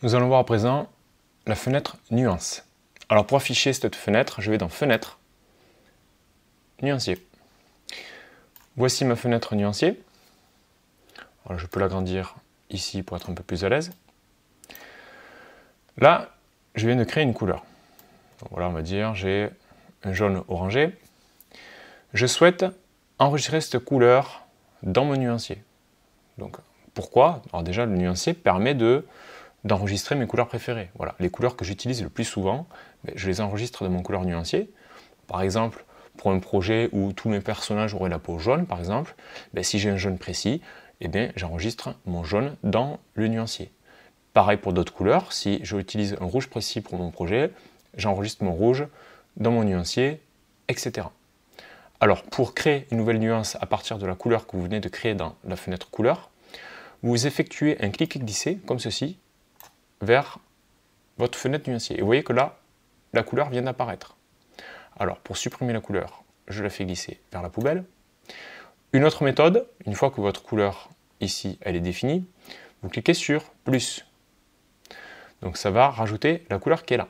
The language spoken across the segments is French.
Nous allons voir à présent la fenêtre nuance. Alors pour afficher cette fenêtre, je vais dans Fenêtre, Nuancier. Voici ma fenêtre nuancier. Alors, je peux l'agrandir ici pour être un peu plus à l'aise. Là, je viens de créer une couleur. Donc voilà, on va dire j'ai un jaune orangé. Je souhaite enregistrer cette couleur dans mon nuancier. Donc pourquoi? Alors déjà, le nuancier permet d'enregistrer mes couleurs préférées. Voilà, les couleurs que j'utilise le plus souvent, je les enregistre dans mon couleur nuancier. Par exemple, pour un projet où tous mes personnages auraient la peau jaune, par exemple, si j'ai un jaune précis, j'enregistre mon jaune dans le nuancier. Pareil pour d'autres couleurs, si j'utilise un rouge précis pour mon projet, j'enregistre mon rouge dans mon nuancier, etc. Alors, pour créer une nouvelle nuance à partir de la couleur que vous venez de créer dans la fenêtre couleur, vous effectuez un clic et glisser, comme ceci, vers votre fenêtre nuancier. Et vous voyez que là, la couleur vient d'apparaître. Alors, pour supprimer la couleur, je la fais glisser vers la poubelle. Une autre méthode, une fois que votre couleur, ici, elle est définie, vous cliquez sur plus. Donc ça va rajouter la couleur qui est là.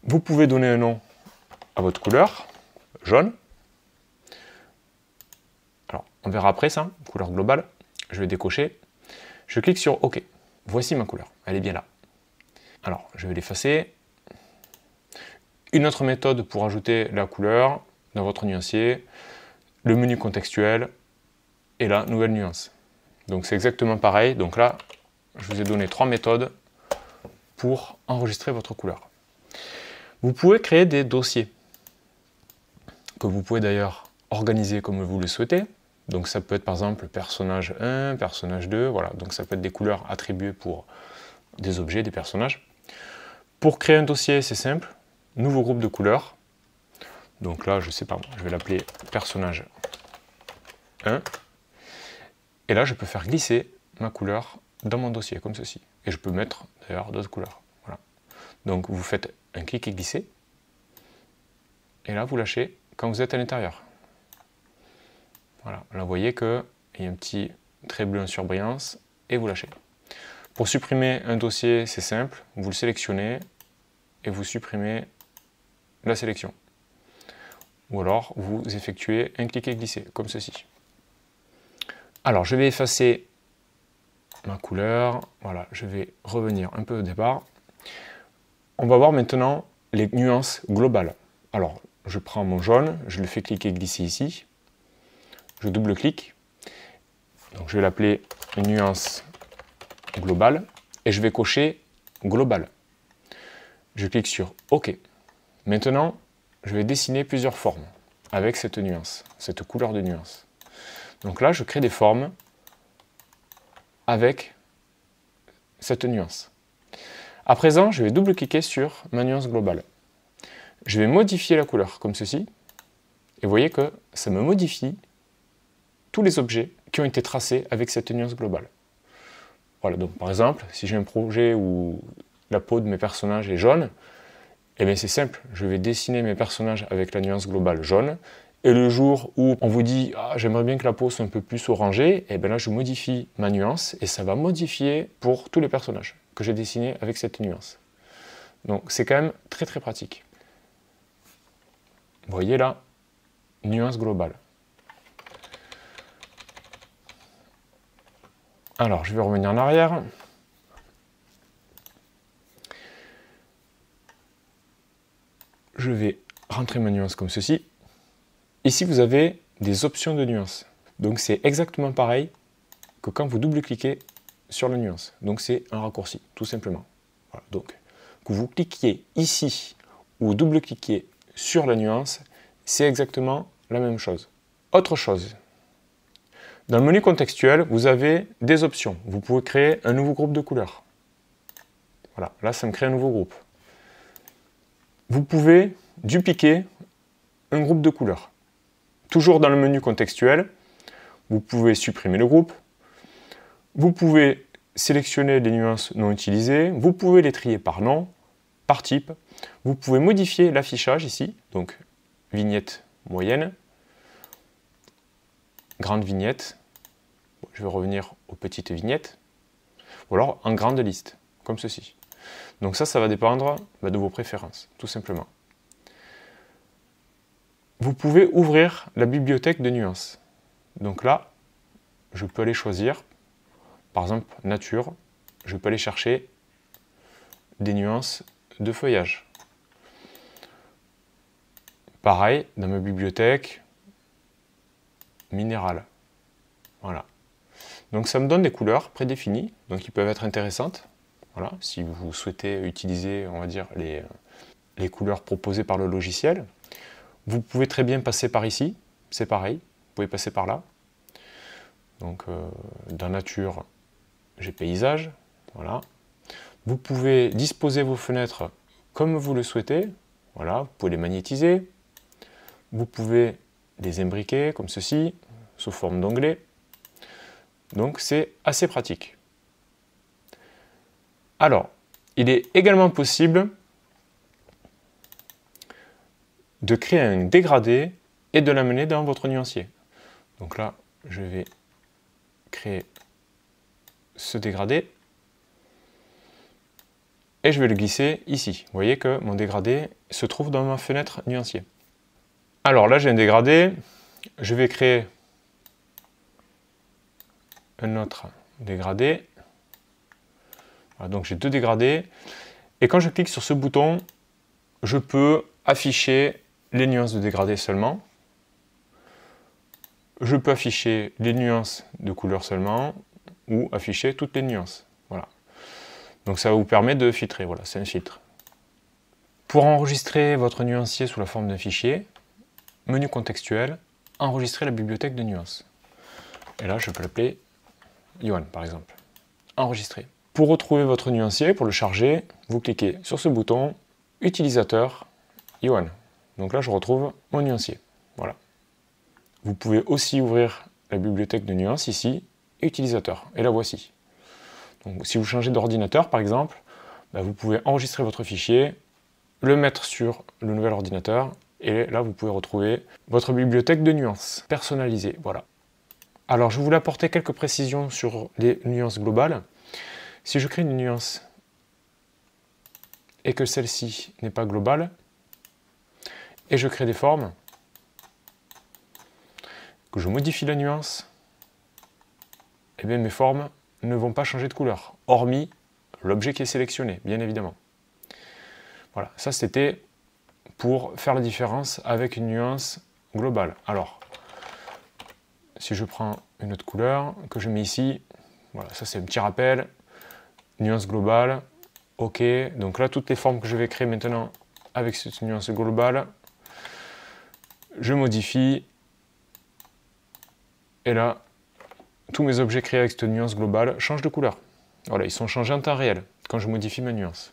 Vous pouvez donner un nom à votre couleur, jaune. Alors, on verra après ça, couleur globale. Je vais décocher. Je clique sur OK. Voici ma couleur, elle est bien là. Alors, je vais l'effacer. Une autre méthode pour ajouter la couleur dans votre nuancier, le menu contextuel et la nouvelle nuance. Donc c'est exactement pareil. Donc là, je vous ai donné 3 méthodes pour enregistrer votre couleur. Vous pouvez créer des dossiers que vous pouvez d'ailleurs organiser comme vous le souhaitez. Donc ça peut être par exemple personnage 1, personnage 2, voilà. Donc ça peut être des couleurs attribuées pour des objets, des personnages. Pour créer un dossier, c'est simple. Nouveau groupe de couleurs. Donc là, je sais pas, je vais l'appeler personnage 1. Et là, je peux faire glisser ma couleur dans mon dossier, comme ceci. Et je peux mettre d'ailleurs d'autres couleurs. Voilà. Donc vous faites un clic et glisser. Et là, vous lâchez quand vous êtes à l'intérieur. Voilà. Là, vous voyez qu'il y a un petit trait bleu en surbrillance et vous lâchez. Pour supprimer un dossier, c'est simple. Vous le sélectionnez et vous supprimez la sélection. Ou alors, vous effectuez un clic et glisser, comme ceci. Alors, je vais effacer ma couleur. Voilà, je vais revenir un peu au départ. On va voir maintenant les nuances globales. Alors, je prends mon jaune, je le fais cliquer et glisser ici. Je double-clique. Donc, je vais l'appeler nuance globale. Et je vais cocher global. Je clique sur OK. Maintenant, je vais dessiner plusieurs formes avec cette nuance, cette couleur de nuance. Donc là, je crée des formes avec cette nuance. À présent, je vais double-cliquer sur ma nuance globale. Je vais modifier la couleur comme ceci. Et vous voyez que ça me modifie tous les objets qui ont été tracés avec cette nuance globale. Voilà, donc par exemple, si j'ai un projet où la peau de mes personnages est jaune, c'est simple, je vais dessiner mes personnages avec la nuance globale jaune, et le jour où on vous dit « j'aimerais bien que la peau soit un peu plus orangée », là je modifie ma nuance, et ça va modifier pour tous les personnages que j'ai dessinés avec cette nuance. Donc c'est quand même très très pratique. Vous voyez là, nuance globale. Alors je vais revenir en arrière. Je vais rentrer ma nuance comme ceci. Ici, vous avez des options de nuance. Donc, c'est exactement pareil que quand vous double-cliquez sur la nuance. Donc, c'est un raccourci, tout simplement. Voilà. Donc, que vous cliquiez ici ou double-cliquiez sur la nuance, c'est exactement la même chose. Autre chose, dans le menu contextuel, vous avez des options. Vous pouvez créer un nouveau groupe de couleurs. Voilà, là, ça me crée un nouveau groupe. Vous pouvez dupliquer un groupe de couleurs. Toujours dans le menu contextuel, vous pouvez supprimer le groupe. Vous pouvez sélectionner les nuances non utilisées. Vous pouvez les trier par nom, par type. Vous pouvez modifier l'affichage ici, donc vignette moyenne, grande vignette. Je vais revenir aux petites vignettes. Ou alors en grande liste, comme ceci. Donc ça va dépendre de vos préférences, tout simplement. Vous pouvez ouvrir la bibliothèque de nuances. Donc là, je peux aller choisir, par exemple, nature. Je peux aller chercher des nuances de feuillage. Pareil, dans ma bibliothèque, minéral. Voilà. Donc ça me donne des couleurs prédéfinies, donc qui peuvent être intéressantes. Voilà, si vous souhaitez utiliser, on va dire, les couleurs proposées par le logiciel. Vous pouvez très bien passer par ici, c'est pareil, vous pouvez passer par là. Donc dans nature, j'ai paysage, voilà. Vous pouvez disposer vos fenêtres comme vous le souhaitez, voilà, vous pouvez les magnétiser. Vous pouvez les imbriquer comme ceci, sous forme d'onglets. Donc c'est assez pratique. Alors, il est également possible de créer un dégradé et de l'amener dans votre nuancier. Donc là, je vais créer ce dégradé et je vais le glisser ici. Vous voyez que mon dégradé se trouve dans ma fenêtre nuancier. Alors là, j'ai un dégradé. Je vais créer un autre dégradé. Voilà, donc j'ai deux dégradés. Et quand je clique sur ce bouton, je peux afficher les nuances de dégradé seulement. Je peux afficher les nuances de couleur seulement ou afficher toutes les nuances. Voilà. Donc ça vous permet de filtrer. Voilà, c'est un filtre. Pour enregistrer votre nuancier sous la forme d'un fichier, menu contextuel, enregistrer la bibliothèque de nuances. Et là, je peux l'appeler Johan, par exemple. Enregistrer. Pour retrouver votre nuancier, pour le charger, vous cliquez sur ce bouton, utilisateur, Johan. Donc là, je retrouve mon nuancier. Voilà. Vous pouvez aussi ouvrir la bibliothèque de nuances ici, utilisateur. Et la voici. Donc, si vous changez d'ordinateur, par exemple, vous pouvez enregistrer votre fichier, le mettre sur le nouvel ordinateur, et là, vous pouvez retrouver votre bibliothèque de nuances personnalisée. Voilà. Alors, je voulais apporter quelques précisions sur les nuances globales. Si je crée une nuance et que celle-ci n'est pas globale, et je crée des formes, que je modifie la nuance, eh bien mes formes ne vont pas changer de couleur, hormis l'objet qui est sélectionné, bien évidemment. Voilà, ça c'était pour faire la différence avec une nuance globale. Alors, si je prends une autre couleur que je mets ici, voilà, ça c'est un petit rappel, nuance globale, ok, donc là toutes les formes que je vais créer maintenant avec cette nuance globale, je modifie, et là, tous mes objets créés avec cette nuance globale changent de couleur. Voilà, ils sont changés en temps réel quand je modifie ma nuance.